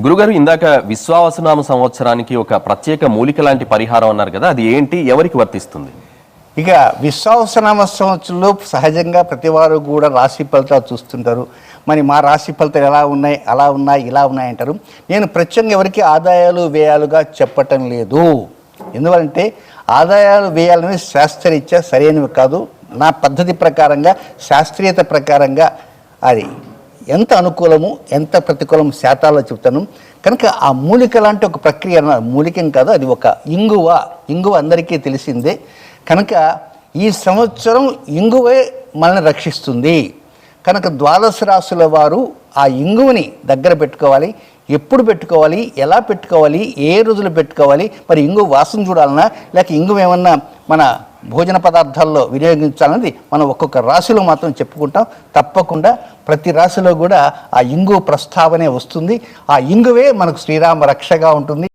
గురుగారు ఇందాక విశ్వావసునామ సంవత్సరానికి ఒక ప్రత్యేక మూలిక లాంటి పరిహారం అన్నారు కదా, అది ఏంటి, ఎవరికి వర్తిస్తుంది? ఇక విశ్వావసనామ సంవత్సరంలో సహజంగా ప్రతివారు కూడా రాశి ఫలితాలు చూస్తుంటారు. మరి మా రాశి ఫలితాలు ఎలా ఉన్నాయి, అలా ఉన్నాయి, ఇలా ఉన్నాయి అంటారు. నేను ప్రత్యేకంగా ఎవరికి ఆదాయాలు వ్యయాలుగా చెప్పటం లేదు. ఎందువలంటే ఆదాయాలు వ్యయాలనేవి శాస్త్రరీత్యా సరైనవి కాదు. నా పద్ధతి ప్రకారంగా, శాస్త్రీయత ప్రకారంగా అది ఎంత అనుకూలము ఎంత ప్రతికూలము శాతాల్లో చెప్తాను. కనుక ఆ మూలిక లాంటి ఒక ప్రక్రియ, మూలికం కాదు, అది ఒక ఇంగువ అందరికీ తెలిసిందే. కనుక ఈ సంవత్సరం ఇంగువే మనల్ని రక్షిస్తుంది. కనుక ద్వాదశ రాశుల వారు ఆ ఇంగువని దగ్గర పెట్టుకోవాలి. ఎప్పుడు పెట్టుకోవాలి, ఎలా పెట్టుకోవాలి, ఏ రోజులు పెట్టుకోవాలి, మరి ఇంగువ వాసన చూడాలన్నా లేక ఇంగువ ఏమన్నా మన భోజన పదార్థాల్లో వినియోగించాలన్నది మనం ఒక్కొక్క రాశిలో మాత్రం చెప్పుకుంటాం. తప్పకుండా ప్రతి రాశిలో కూడా ఆ ఇంగువ ప్రస్తావనే వస్తుంది. ఆ ఇంగువే మనకు శ్రీరామ రక్షగా ఉంటుంది.